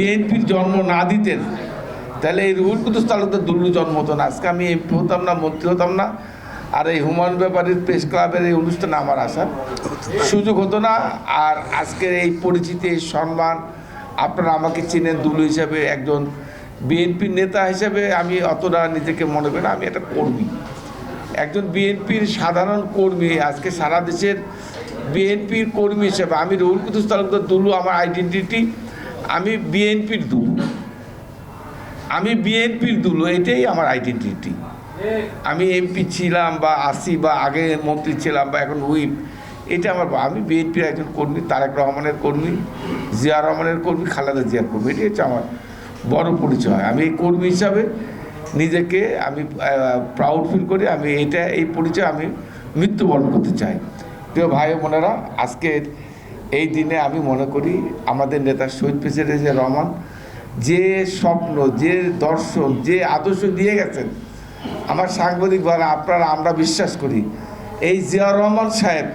বিএনপির জন্ম না দিতেন তাহলে এই রুহুল কুদ্দুস তালুকদার দুল্লু জন্ম হতো না, আজকে আমি এমপি হতাম না, মন্ত্রী হতাম না, আর এই হুমায়ুন ব্যাপারীর প্রেস ক্লাবের এই অনুষ্ঠানে আমার আসার সুযোগ হতো না। আর আজকের এই পরিচিতি, এই সম্মান, আপনারা আমাকে চিনেন দুলু হিসাবে, একজন বিএনপির নেতা হিসেবে আমি অতটা নিজেকে মনে করি না, আমি একটা কর্মী, একজন বিএনপির সাধারণ কর্মী। আজকে সারা দেশের বিএনপির কর্মী হিসেবে আমি রুহুল কুদ্দুস তালুকদার দুলু, আমার আইডেন্টিটি, আমি বিএনপির দুলু, আমি বিএনপির দুলু, এটাই আমার আইডেন্টিটি। আমি এমপি ছিলাম বা আসি বা আগে মন্ত্রী ছিলাম বা এখন হুইপ, এটা আমার, আমি বিএনপির একজন কর্মী, তারেক রহমানের কর্মী, জিয়া রহমানের কর্মী, খালেদা জিয়ার কর্মী, এটাই হচ্ছে আমার বড় পরিচয়। আমি এই কর্মী হিসাবে নিজেকে আমি প্রাউড ফিল করি, আমি এই পরিচয় আমি মৃত্যুবরণ করতে চাই। প্রিয় ভাই বোনেরা, আজকের এই দিনে আমি মনে করি আমাদের নেতা শহীদ প্রেসিডেন্ট রহমান যে স্বপ্ন, যে দর্শন, যে আদর্শ দিয়ে গেছেন, আমার সাংবাদিক ভাইরা, আপনারা, আমরা বিশ্বাস করি এই জিয়া রহমান সাহেব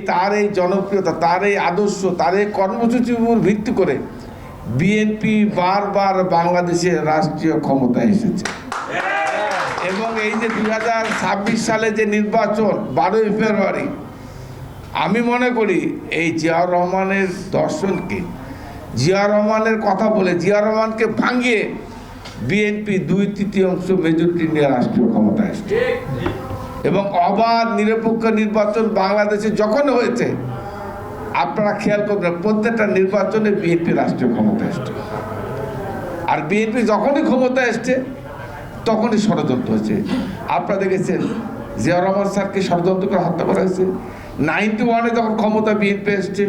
তার এই জনপ্রিয়তা, তার এই আদর্শ, তার এই কর্মসূচির উপর ভিত্তি করে বিএনপি বারবার বাংলাদেশের রাষ্ট্রীয় ক্ষমতায় এসেছে। এবং এই যে 2026 সালে যে নির্বাচন 12ই ফেব্রুয়ারি, আমি মনে করি এই জিয়াউর রহমানের দর্শনকে, জিয়া রহমানের কথা বলে, জিয়া রহমানকে ভাঙিয়ে বিএনপি 2/3 মেজরিটি নিয়ে রাষ্ট্রীয় ক্ষমতায় এসেছে। এবং অবাধ নিরপেক্ষ নির্বাচন বাংলাদেশে যখন হয়েছে, আপনারা খেয়াল করবেন প্রত্যেকটা নির্বাচনে বিএনপি রাষ্ট্রীয় ক্ষমতা এসছে। আর বিএনপি যখনই ক্ষমতা এসছে তখনই ষড়যন্ত্র হয়েছে। আপনারা দেখেছেন জিয়া রহমান স্যারকে ষড়যন্ত্র করে হত্যা করা হয়েছে। 91-এ যখন ক্ষমতা বিএনপি এসছে,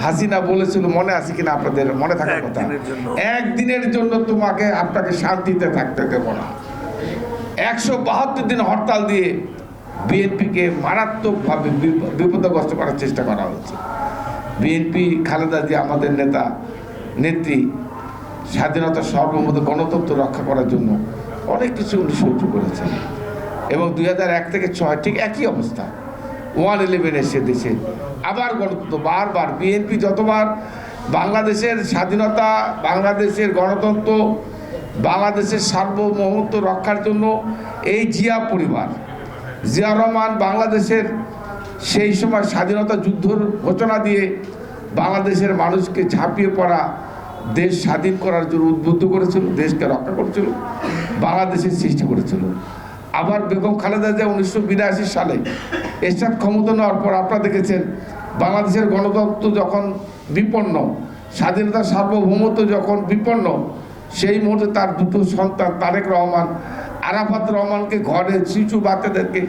হাসিনা বলেছিল, মনে আছে কিনা আপনাদের, মনে থাকার কথা, একদিনের জন্য আপনাকে শান্তিতে থাকতে দেব না। 172 দিন হরতাল দিয়ে বিএনপিকে মারাত্মকভাবে বিপদগ্রস্ত করার চেষ্টা করা হয়েছে। বিএনপি, খালেদা জিয়া আমাদের নেতা, নেত্রী, স্বাধীনতা, সার্বভৌমত্ব, গণতন্ত্র রক্ষা করার জন্য অনেক কিছু উনি সহ্য করেছেন। এবং 2001 থেকে 2006 ঠিক একই অবস্থা, 1/11 এসে দেশে আবার গণতন্ত্র, বারবার বিএনপি যতবার বাংলাদেশের স্বাধীনতা, বাংলাদেশের গণতন্ত্র, বাংলাদেশের সার্বভৌমত্ব রক্ষার জন্য এই জিয়া পরিবার, জিয়া রহমান বাংলাদেশের সেই সময় স্বাধীনতা যুদ্ধের ঘোষণা দিয়ে বাংলাদেশের মানুষকে ঝাঁপিয়ে পড়া, দেশ স্বাধীন করার জন্য উদ্বুদ্ধ করেছিল, দেশকে রক্ষা করেছিল, বাংলাদেশের সৃষ্টি করেছিল। আবার বেগম খালেদা জিয়া 1982 সালে এরশাদ ক্ষমতা নেওয়ার পর আপনারা দেখেছেন বাংলাদেশের গণতন্ত্র যখন বিপন্ন, স্বাধীনতা সার্বভৌমত্ব যখন বিপন্ন, সেই মুহূর্তে তার দুটো সন্তান তারেক রহমান, আরাফাত রহমানকে ঘরে শিশু বাচ্চাদেরকে